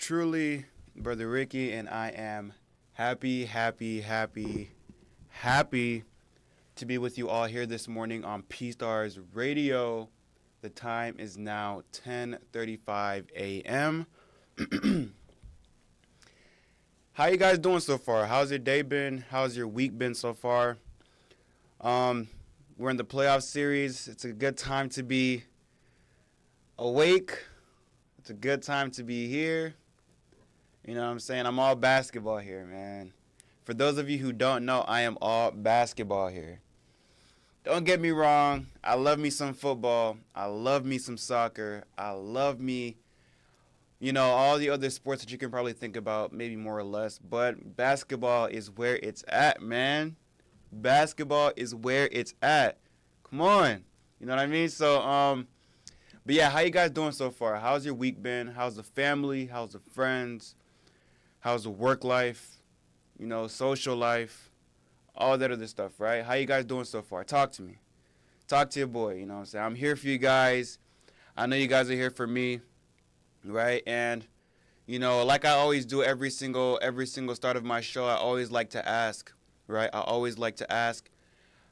truly Brother Ricky, and I am happy to be with you all here this morning on P Stars Radio. The time is now 10:35 a.m. How you guys doing so far? How's your day been? How's your week been so far? We're in the playoff series. It's a good time to be awake. It's a good time to be here. You know what I'm saying? I'm all basketball here, man. For those of you who don't know, I am all basketball here. Don't get me wrong. I love me some football. I love me some soccer. I love me, all the other sports that you can probably think about, maybe more or less. But basketball is where it's at, man. Basketball is where it's at. Come on. You know what I mean? So, but yeah, how you guys doing so far? How's your week been? How's the family? How's the friends? How's the work life? Social life, all that other stuff, right? How you guys doing so far? Talk to me. Talk to your boy, you know what I'm saying? I'm here for you guys. I know you guys are here for me, right? And, like I always do every single start of my show, I always like to ask, right? I always like to ask,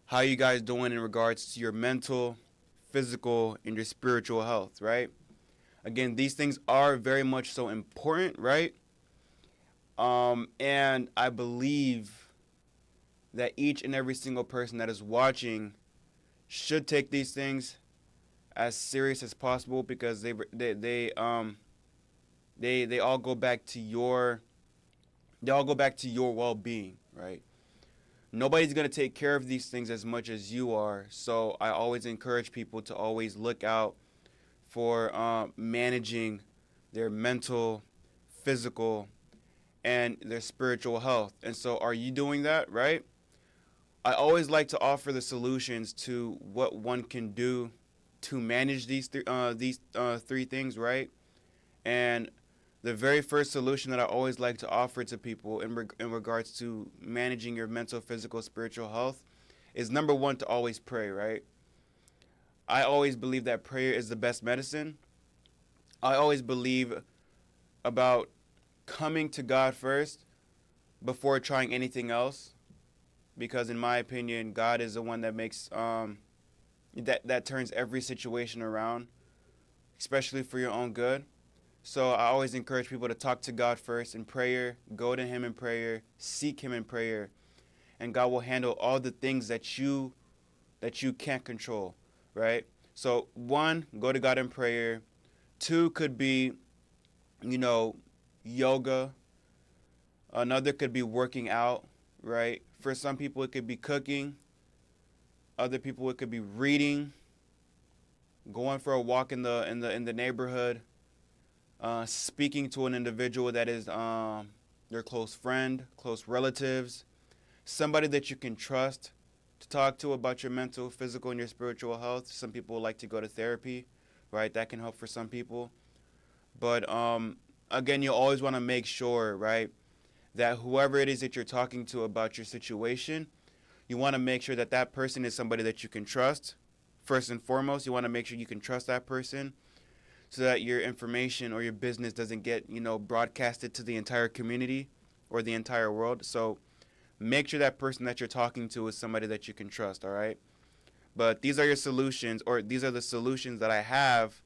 how you guys doing in regards to your mental, physical, and your spiritual health, right? Again, these things are very much so important, right? And I believe that each and every single person that is watching should take these things as serious as possible, because they all go back to your well-being, right? Nobody's going to take care of these things as much as you are. So I always encourage people to always look out for managing their mental, physical, and their spiritual health. And so are you doing that, right? I always like to offer the solutions to what one can do to manage these three things, right? And the very first solution that I always like to offer to people in regards to managing your mental, physical, spiritual health is, number one, to always pray, right? I always believe that prayer is the best medicine. I always believe about coming to God first before trying anything else, because in my opinion, God is the one that makes that turns every situation around, especially for your own good. So I always encourage people to talk to God first in prayer, go to Him in prayer, seek Him in prayer, and God will handle all the things that you can't control, right? So one, go to God in prayer. Two could be, yoga. Another could be working out, right? For some people, it could be cooking. Other people, it could be reading, going for a walk in the neighborhood, speaking to an individual that is your close friend, close relatives, somebody that you can trust to talk to about your mental, physical, and your spiritual health. Some people like to go to therapy, right? That can help for some people. But again, you always want to make sure, right, that whoever it is that you're talking to about your situation, you want to make sure that that person is somebody that you can trust. First and foremost, you want to make sure you can trust that person so that your information or your business doesn't get, broadcasted to the entire community or the entire world. So make sure that person that you're talking to is somebody that you can trust, all right? But these are your solutions, or these are the solutions that I have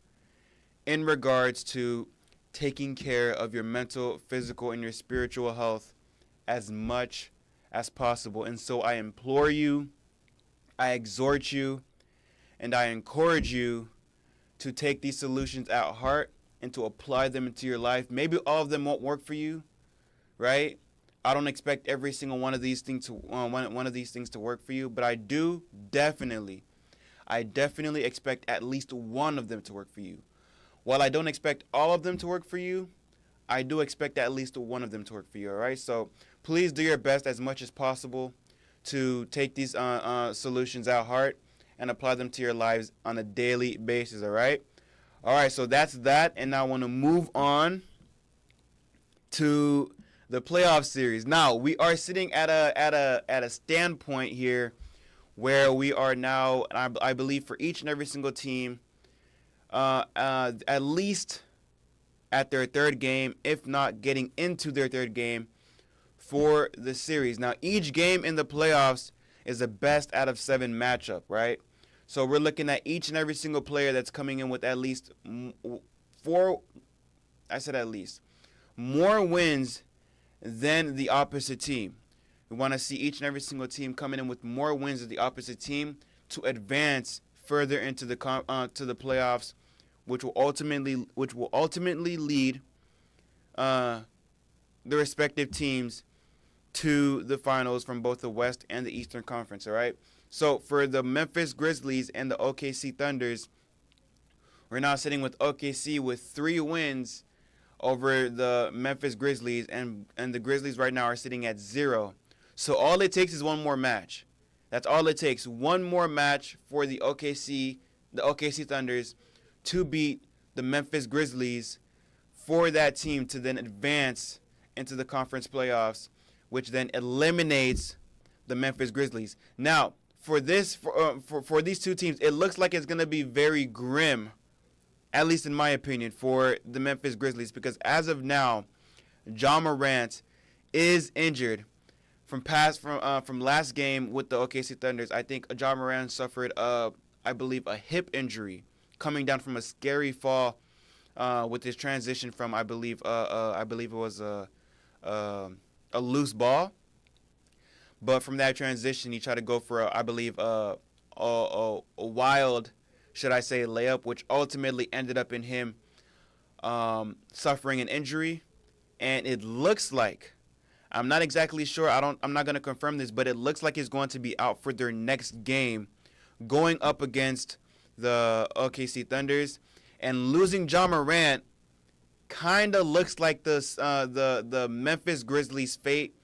in regards to taking care of your mental, physical, and your spiritual health as much as possible. And so I implore you, I exhort you, and I encourage you to take these solutions at heart and to apply them into your life. Maybe all of them won't work for you, right? I don't expect every single one of these things to work for you, but I definitely expect at least one of them to work for you. While I don't expect all of them to work for you, I do expect at least one of them to work for you, all right? So please do your best as much as possible to take these solutions at heart and apply them to your lives on a daily basis, all right? All right, so that's that, and now I want to move on to the playoff series. Now, we are sitting at a standpoint here where we are now, I believe for each and every single team, at least at their third game, if not getting into their third game for the series. Now, each game in the playoffs is a best out of 7 matchup, right? So we're looking at each and every single player that's coming in with at least more wins than the opposite team. We want to see each and every single team coming in with more wins than the opposite team to advance further into the to the playoffs, which will ultimately lead the respective teams to the finals from both the West and the Eastern Conference. All right. So for the Memphis Grizzlies and the OKC Thunders, we're now sitting with OKC with 3 wins over the Memphis Grizzlies, and the Grizzlies right now are sitting at 0. So all it takes is one more match. That's all it takes. One more match for the OKC Thunders to beat the Memphis Grizzlies for that team to then advance into the conference playoffs, which then eliminates the Memphis Grizzlies. Now, for these two teams, it looks like it's going to be very grim, at least in my opinion, for the Memphis Grizzlies, because as of now, Ja Morant is injured from last game with the OKC Thunders. I think Ja Morant suffered I believe a hip injury coming down from a scary fall with his transition from I believe it was a loose ball. But from that transition, he tried to go for a wild, should I say, layup, which ultimately ended up in him suffering an injury. And it looks like, I'm not exactly sure, I'm not going to confirm this, but it looks like he's going to be out for their next game going up against the OKC Thunders. And losing Ja Morant kind of looks like the Memphis Grizzlies' fate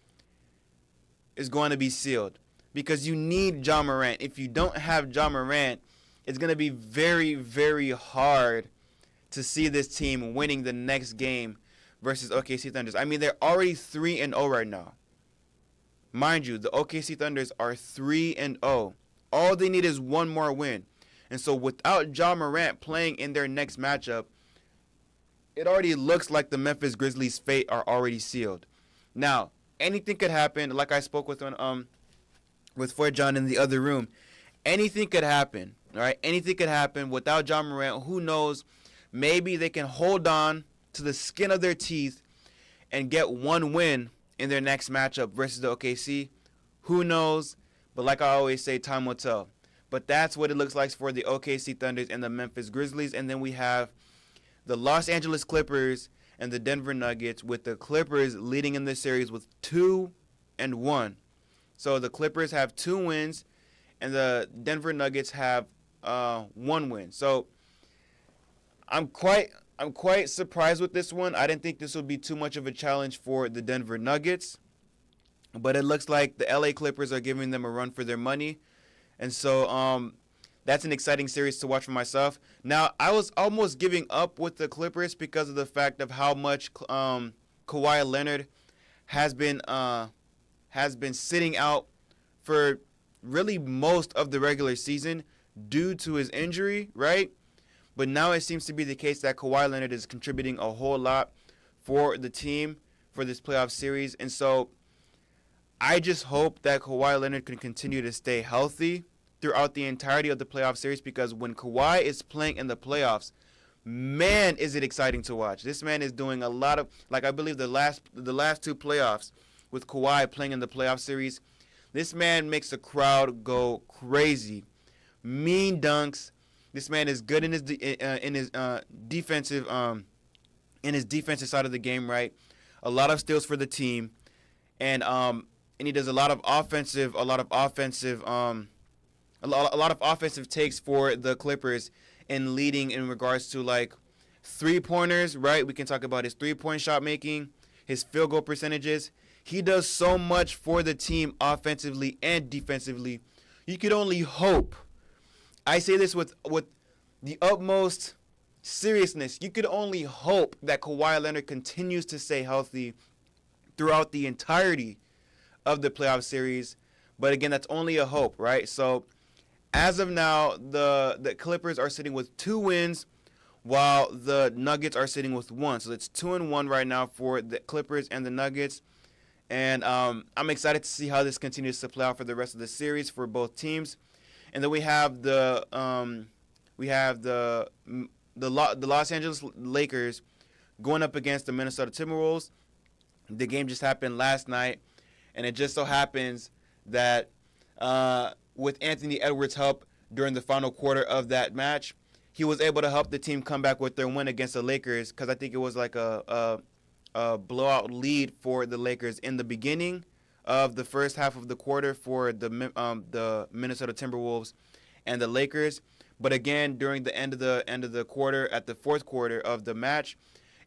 is going to be sealed, because you need Ja Morant. If you don't have Ja Morant, it's going to be very, very hard to see this team winning the next game versus OKC Thunders. I mean, they're already 3-0 right now. Mind you, the OKC Thunders are 3-0. All they need is one more win. And so without Ja Morant playing in their next matchup, it already looks like the Memphis Grizzlies' fate are already sealed. Now, anything could happen. Like I spoke with Fort John in the other room. Anything could happen. All right, anything could happen without Ja Morant. Who knows? Maybe they can hold on to the skin of their teeth and get one win in their next matchup versus the OKC. Who knows? But like I always say, time will tell. But that's what it looks like for the OKC Thunders and the Memphis Grizzlies. And then we have the Los Angeles Clippers and the Denver Nuggets, with the Clippers leading in this series with 2-1. So the Clippers have 2 wins, and the Denver Nuggets have 1 win. So I'm quite surprised with this one. I didn't think this would be too much of a challenge for the Denver Nuggets, but it looks like the LA Clippers are giving them a run for their money, and so that's an exciting series to watch for myself. Now, I was almost giving up with the Clippers because of the fact of how much Kawhi Leonard has been sitting out for really most of the regular season due to his injury, right? But now it seems to be the case that Kawhi Leonard is contributing a whole lot for the team for this playoff series. And so I just hope that Kawhi Leonard can continue to stay healthy throughout the entirety of the playoff series, because when Kawhi is playing in the playoffs, man, is it exciting to watch. This man is doing a lot of, like I believe the last 2 playoffs with Kawhi playing in the playoff series, this man makes the crowd go crazy. Mean dunks. This man is good in his defensive side of the game, right? A lot of steals for the team, and he does a lot of offensive takes for the Clippers in leading in regards to like 3-pointers, right? We can talk about his 3-point shot making, his field goal percentages. He does so much for the team offensively and defensively. You could only hope. I say this with the utmost seriousness. You could only hope that Kawhi Leonard continues to stay healthy throughout the entirety of the playoff series. But again, that's only a hope, right? So as of now, the Clippers are sitting with 2 wins, while the Nuggets are sitting with 1. So it's 2-1 right now for the Clippers and the Nuggets. And I'm excited to see how this continues to play out for the rest of the series for both teams. And then we have the Los Angeles Lakers going up against the Minnesota Timberwolves. The game just happened last night, and it just so happens that with Anthony Edwards' help during the final quarter of that match, he was able to help the team come back with their win against the Lakers, because I think it was like a blowout lead for the Lakers in the beginning of the first half of the quarter for the Minnesota Timberwolves and the Lakers. But again, during the end of the quarter, at the fourth quarter of the match,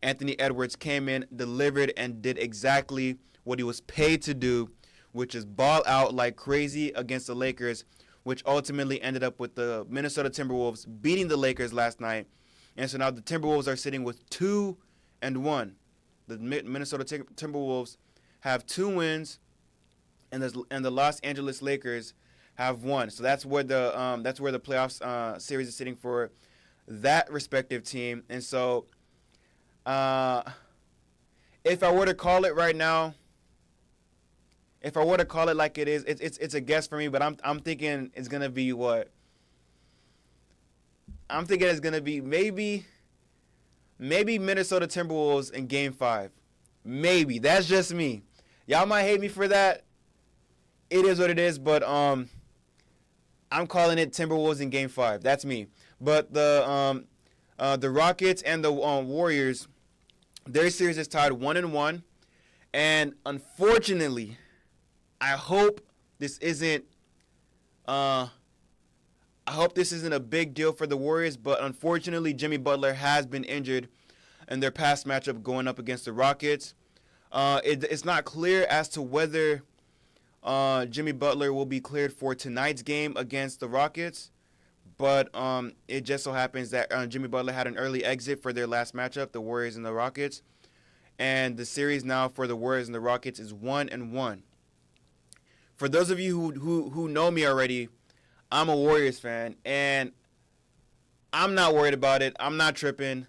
Anthony Edwards came in, delivered, and did exactly what he was paid to do, which is ball out like crazy against the Lakers, which ultimately ended up with the Minnesota Timberwolves beating the Lakers last night. And so now the Timberwolves are sitting with 2-1. The Minnesota Timberwolves have 2 wins, and the Los Angeles Lakers have 1. So that's where the playoffs series is sitting for that respective team. And so, if I were to call it right now, if I were to call it like it is, it's a guess for me. But I'm thinking it's gonna be what? I'm thinking it's gonna be maybe Minnesota Timberwolves in Game 5. Maybe. That's just me. Y'all might hate me for that. It is what it is, but I'm calling it Timberwolves in Game 5. That's me. But the Rockets and the Warriors, their series is tied 1-1, and unfortunately, I hope this isn't a big deal for the Warriors, but unfortunately, Jimmy Butler has been injured in their past matchup going up against the Rockets. It's not clear as to whether Jimmy Butler will be cleared for tonight's game against the Rockets, but it just so happens that Jimmy Butler had an early exit for their last matchup, the Warriors and the Rockets, and the series now for the Warriors and the Rockets is 1-1. For those of you who know me already, I'm a Warriors fan, and I'm not worried about it. I'm not tripping.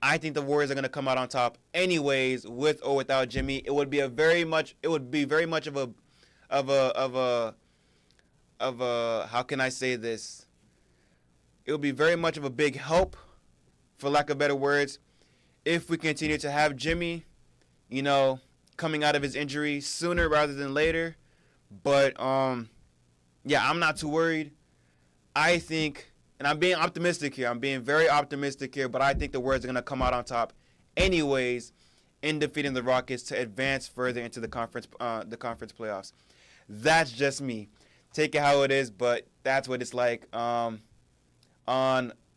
I think the Warriors are going to come out on top anyways, with or without Jimmy. It would be very much of a how can I say this? It would be very much of a big help, for lack of better words, if we continue to have Jimmy, coming out of his injury sooner rather than later. But yeah, I'm not too worried. I think, and I'm being optimistic here. I'm being very optimistic here, but I think the Warriors are going to come out on top anyways in defeating the Rockets to advance further into the conference playoffs. That's just me. Take it how it is, but that's what it's like on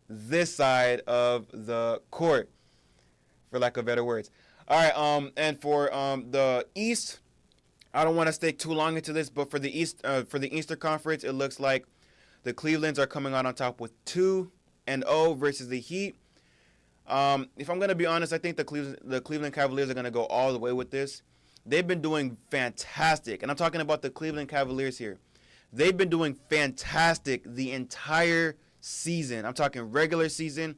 this side of the court, for lack of better words. All right, and for the East, I don't want to stay too long into this, but for the East, for the Eastern Conference, it looks like the Clevelands are coming out on top with 2-0 versus the Heat. If I'm going to be honest, I think the Cleveland Cavaliers are going to go all the way with this. They've been doing fantastic, and I'm talking about the Cleveland Cavaliers here. They've been doing fantastic the entire season. I'm talking regular season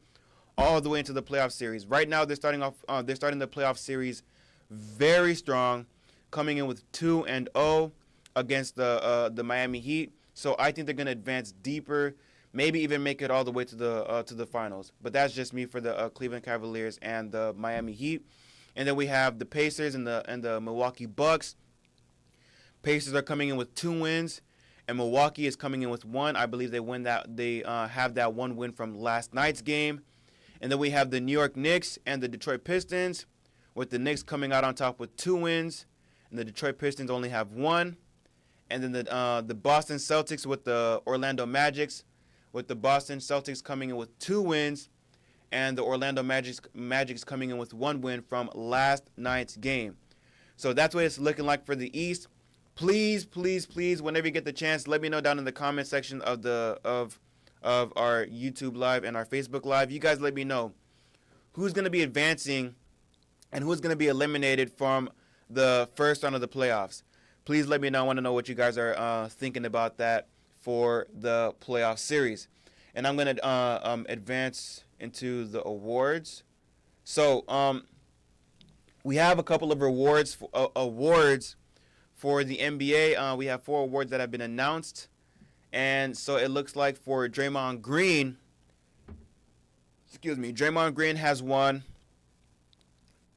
all the way into the playoff series. Right now, they're starting the playoff series very strong, coming in with 2-0 against the Miami Heat. So I think they're going to advance deeper, maybe even make it all the way to the finals. But that's just me for the Cleveland Cavaliers and the Miami Heat. And then we have the Pacers and the Milwaukee Bucks. Pacers are coming in with 2 wins, and Milwaukee is coming in with 1. I believe they have that 1 win from last night's game. And then we have the New York Knicks and the Detroit Pistons, with the Knicks coming out on top with 2 wins, and the Detroit Pistons only have 1. And then the Boston Celtics with the Orlando Magics, with the Boston Celtics coming in with 2 wins, and the Orlando Magic's coming in with 1 win from last night's game. So that's what it's looking like for the East. Please, please, please, whenever you get the chance, let me know down in the comment section of our YouTube Live and our Facebook Live. You guys let me know who's going to be advancing and who's going to be eliminated from the first round of the playoffs. Please let me know. I want to know what you guys are thinking about that for the playoff series. And I'm going to advance into the awards. So we have a couple of awards for the NBA. We have 4 awards that have been announced. And so it looks like for Draymond Green, Draymond Green has won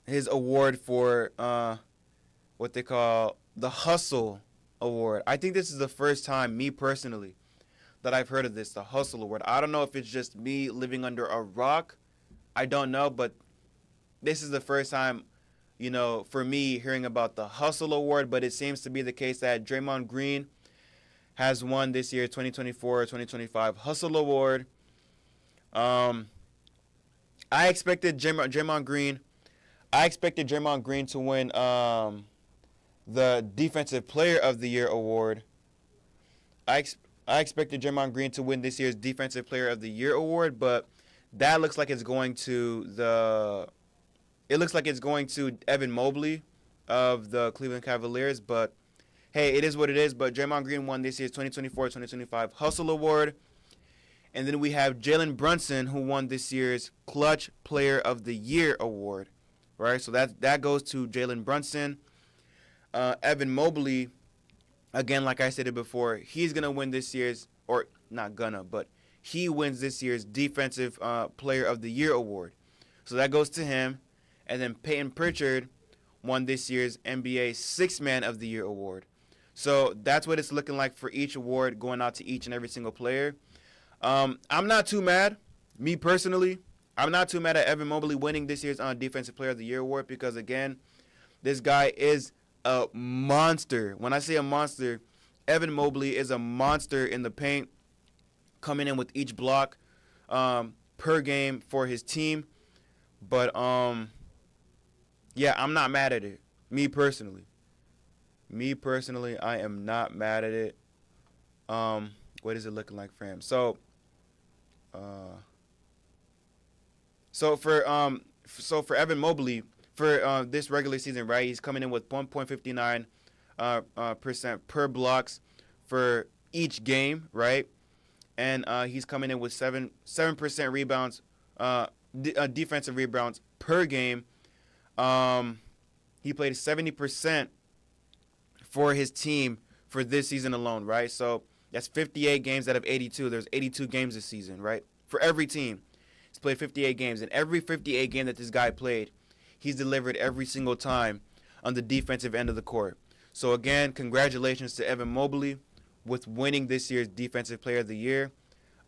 his award for what they call the Hustle Award. I think this is the first time, me personally, that I've heard of this, the Hustle Award. I don't know if it's just me living under a rock. I don't know, but this is the first time, for me hearing about the Hustle Award, but it seems to be the case that Draymond Green has won this year 2024-2025 Hustle Award. I expected Draymond Green to win the Defensive Player of the Year award. I expected Draymond Green to win this year's Defensive Player of the Year award, but that looks like it's going to Evan Mobley of the Cleveland Cavaliers. But hey, it is what it is. But Draymond Green won this year's 2024-2025 Hustle Award. And then we have Jalen Brunson, who won this year's Clutch Player of the Year award. Right? So that goes to Jalen Brunson. Evan Mobley, again, like I said it before, he's going to win this year's, or not gonna, but he wins this year's Defensive Player of the Year award. So that goes to him. And then Peyton Pritchard won this year's NBA Sixth Man of the Year award. So that's what it's looking like for each award going out to each and every single player. I'm not too mad, me personally. I'm not too mad at Evan Mobley winning this year's Defensive Player of the Year award because, again, this guy is a monster. When I say a monster, Evan Mobley is a monster in the paint, coming in with each block per game for his team. But, yeah, I'm not mad at it, me personally. I am not mad at it. What is it looking like for him? So for Evan Mobley, for this regular season, right, he's coming in with 1.59 percent per blocks for each game, right? And he's coming in with 7% rebounds, defensive rebounds per game. He played 70% for his team for this season alone, right? So that's 58 games out of 82. There's 82 games this season, right? For every team. He's played 58 games. And every 58 game that this guy played, he's delivered every single time on the defensive end of the court. So, again, congratulations to Evan Mobley with winning this year's Defensive Player of the Year.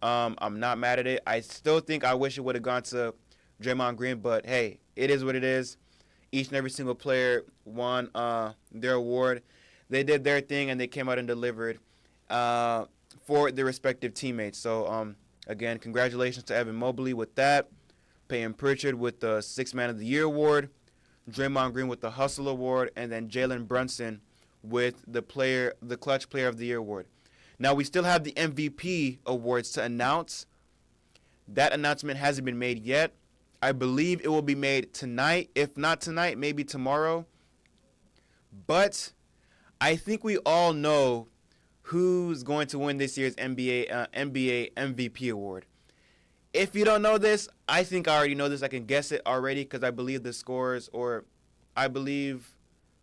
I'm not mad at it. I still think I wish it would have gone to Draymond Green, but, hey, it is what it is. Each and every single player won their award. They did their thing, and they came out and delivered for their respective teammates. So, again, congratulations to Evan Mobley with that. Peyton Pritchard with the Sixth Man of the Year award. Draymond Green with the Hustle award. And then Jalen Brunson with the Clutch Player of the Year award. Now, we still have the MVP awards to announce. That announcement hasn't been made yet. I believe it will be made tonight. If not tonight, maybe tomorrow. But I think we all know who's going to win this year's NBA MVP award. If you don't know this, I think I already know this. I can guess it already because I believe the scores, or I believe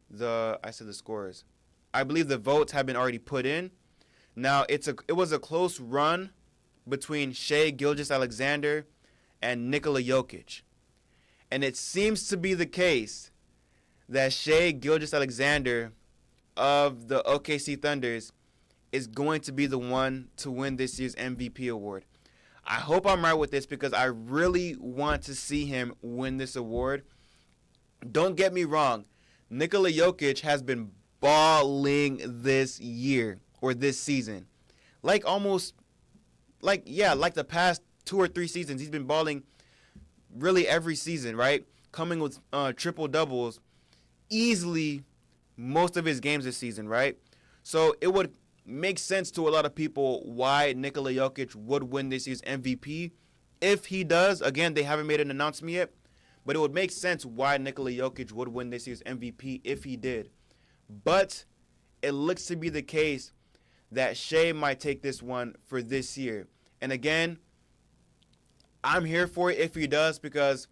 the votes have been already put in. Now, it was a close run between Shai Gilgeous-Alexander and Nikola Jokic. And it seems to be the case that Shai Gilgeous-Alexander of the OKC Thunders is going to be the one to win this year's MVP award. I hope I'm right with this because I really want to see him win this award. Don't get me wrong. Nikola Jokic has been balling this year or this season. Like the past 2 or 3 seasons, he's been balling really every season, right? Coming with triple doubles easily most of his games this season, right? So it would make sense to a lot of people why Nikola Jokic would win this year's MVP. If he does, again, they haven't made an announcement yet, but it would make sense why Nikola Jokic would win this year's MVP if he did. But it looks to be the case that Shai might take this one for this year. And again, I'm here for it if he does, because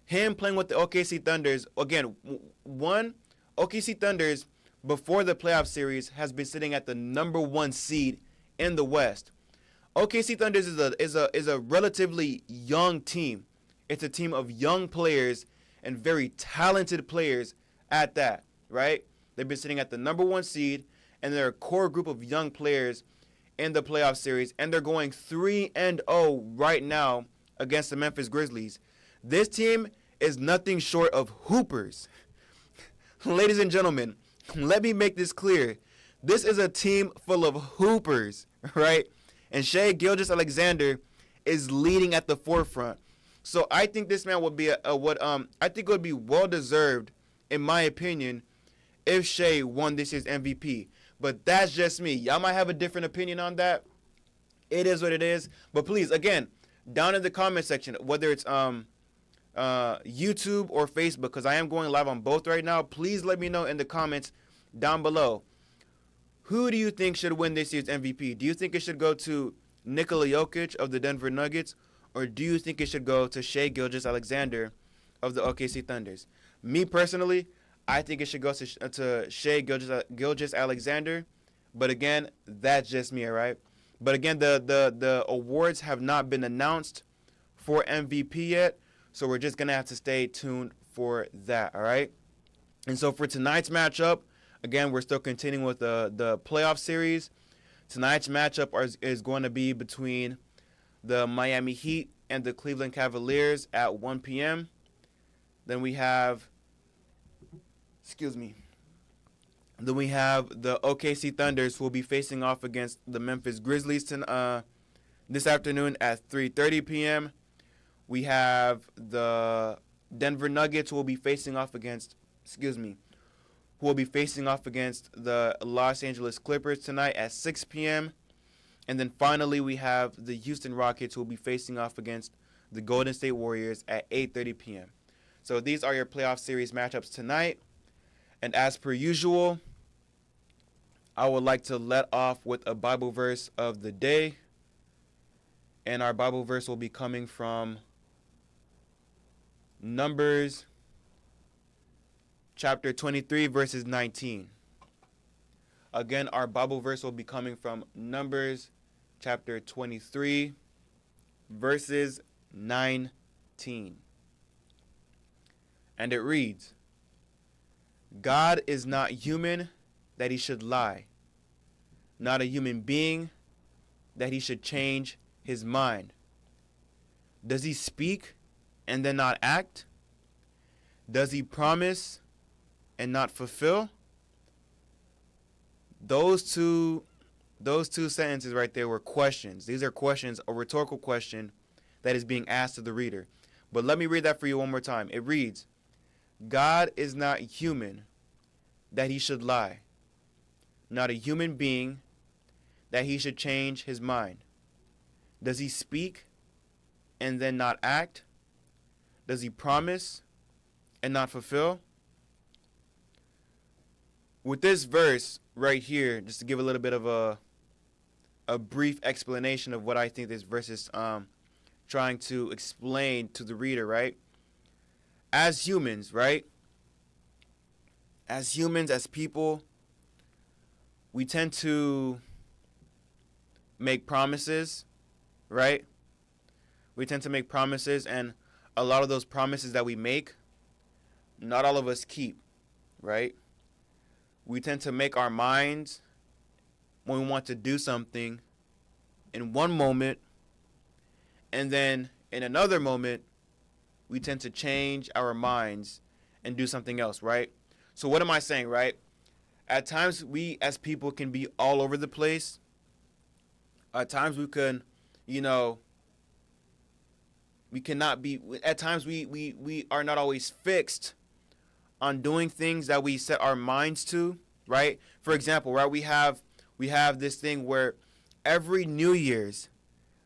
him playing with the OKC Thunders, again, one, OKC Thunders before the playoff series has been sitting at the number 1 seed in the West. OKC Thunders is a relatively young team. It's a team of young players and very talented players at that, right? They've been sitting at the number 1 seed, and they're a core group of young players in the playoff series, and they're going 3-0 right now against the Memphis Grizzlies. This team is nothing short of hoopers. Ladies and gentlemen, let me make this clear. This is a team full of hoopers, right? And Shai Gilgeous-Alexander is leading at the forefront. So I think this man would be I think it would be well deserved, in my opinion, if Shai won this year's MVP. But that's just me. Y'all might have a different opinion on that. It is what it is. But please, again, down in the comment section, whether it's YouTube or Facebook, because I am going live on both right now, please let me know in the comments down below. Who do you think should win this year's MVP? Do you think it should go to Nikola Jokic of the Denver Nuggets, or do you think it should go to Shai Gilgeous-Alexander of the OKC Thunders? Me personally, I think it should go to Shai Gilgeous-Alexander, but again, that's just me, all right? But again, the awards have not been announced for MVP yet, so we're just going to have to stay tuned for that, all right? And so for tonight's matchup, again, we're still continuing with the playoff series. Tonight's matchup is going to be between the Miami Heat and the Cleveland Cavaliers at 1 p.m. Then we have, then we have the OKC Thunders, who will be facing off against the Memphis Grizzlies this afternoon at 3:30 p.m. We have the Denver Nuggets, who will be facing off against, the Los Angeles Clippers tonight at 6 p.m. And then finally, we have the Houston Rockets, who will be facing off against the Golden State Warriors at 8:30 p.m. So these are your playoff series matchups tonight. And as per usual, I would like to let off with a Bible verse of the day. And our Bible verse will be coming from Numbers chapter 23, verses 19. Again, our Bible verse will be coming from Numbers chapter 23, verses 19. And it reads, God is not human that he should lie, not a human being that he should change his mind. Does he speak and then not act? Does he promise and not fulfill? Those two sentences right there were questions. These are questions, a rhetorical question that is being asked of the reader. But let me read that for you one more time. It reads, God is not human that he should lie, not a human being that he should change his mind. Does he speak and then not act? Does he promise and not fulfill? With this verse right here, just to give a little bit of a brief explanation of what I think this verse is trying to explain to the reader, right? As humans, right? As humans, as people, we tend to make promises, right? We tend to make promises, and a lot of those promises that we make, not all of us keep, right? We tend to make our minds when we want to do something in one moment, and then in another moment, we tend to change our minds and do something else, right? So what am I saying, right? At times, we as people can be all over the place. At times, we can, we cannot be, at times, we are not always fixed on doing things that we set our minds to, right? For example, right, we have this thing where every New Year's,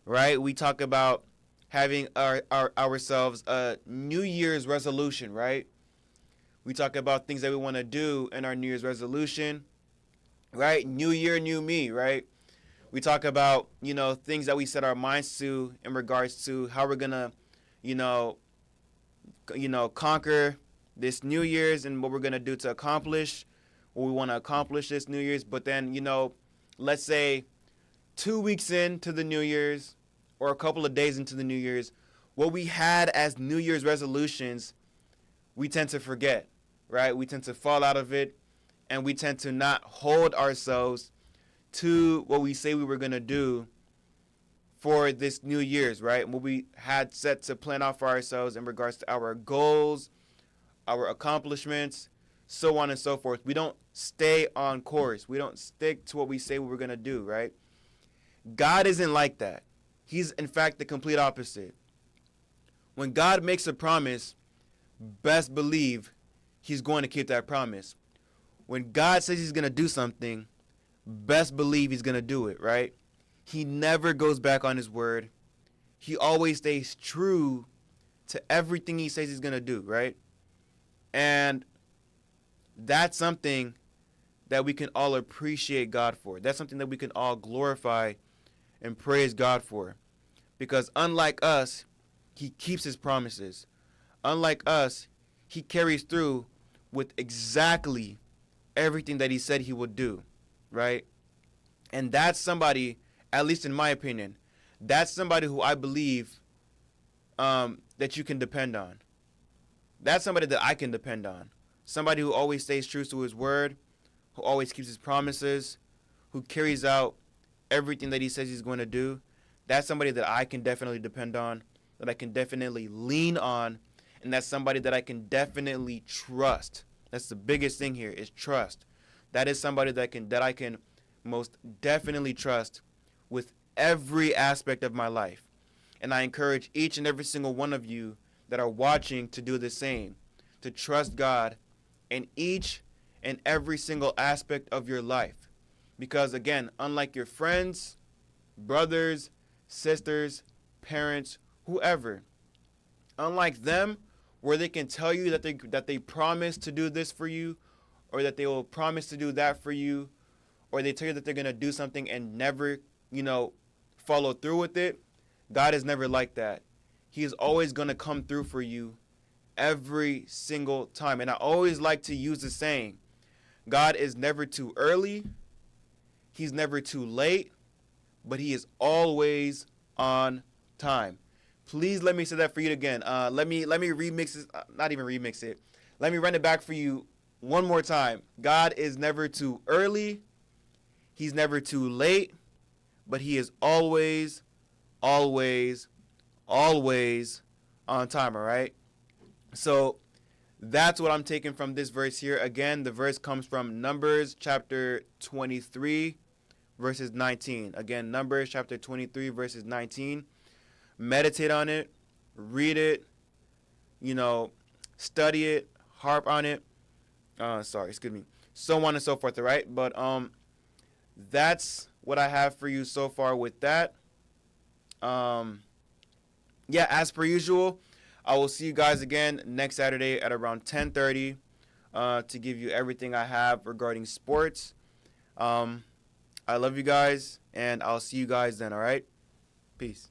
right, we talk about having ourselves a New Year's resolution, right? We talk about things that we want to do in our New Year's resolution, right? New year, new me, right? We talk about, things that we set our minds to in regards to how we're going to, you know, conquer this New Year's and what we're going to do to accomplish what we want to accomplish this New Year's. But then, let's say 2 weeks into the New Year's or a couple of days into the New Year's, what we had as New Year's resolutions, we tend to forget, right? We tend to fall out of it, and we tend to not hold ourselves to what we say we were going to do for this New Year's, right? What we had set to plan out for ourselves in regards to our goals, our accomplishments, so on and so forth. We don't stay on course. We don't stick to what we say we were going to do, right? God isn't like that. He's, in fact, the complete opposite. When God makes a promise, best believe he's going to keep that promise. When God says he's going to do something, best believe he's going to do it, right? He never goes back on his word. He always stays true to everything he says he's going to do, right? And that's something that we can all appreciate God for. That's something that we can all glorify and praise God for. Because unlike us, he keeps his promises. Unlike us, he carries through with exactly everything that he said he would do, right? And that's somebody, at least in my opinion, that's somebody who I believe that you can depend on. That's somebody that I can depend on. Somebody who always stays true to his word, who always keeps his promises, who carries out everything that he says he's going to do. That's somebody that I can definitely depend on, that I can definitely lean on, and that's somebody that I can definitely trust. That's the biggest thing here, is trust. That is somebody that I can most definitely trust with every aspect of my life. And I encourage each and every single one of you that are watching to do the same, to trust God in each and every single aspect of your life. Because again, unlike your friends, brothers, sisters, parents, whoever, unlike them, where they can tell you that they promise to do this for you, or that they will promise to do that for you, or they tell you that they're going to do something and never, follow through with it, God is never like that. He is always going to come through for you every single time. And I always like to use the saying, God is never too early, he's never too late, but he is always on time. Please let me say that for you again. Let me remix this, not even remix it. Let me run it back for you one more time. God is never too early, he's never too late, but he is always, always, always on time, all right? So that's what I'm taking from this verse here. Again, the verse comes from Numbers chapter 23, verses 19. Again, Numbers chapter 23, verses 19. Meditate on it, read it, study it, harp on it. So on and so forth, all right? But that's what I have for you so far with that. As per usual, I will see you guys again next Saturday at around 10:30 to give you everything I have regarding sports. I love you guys, and I'll see you guys then, all right? Peace.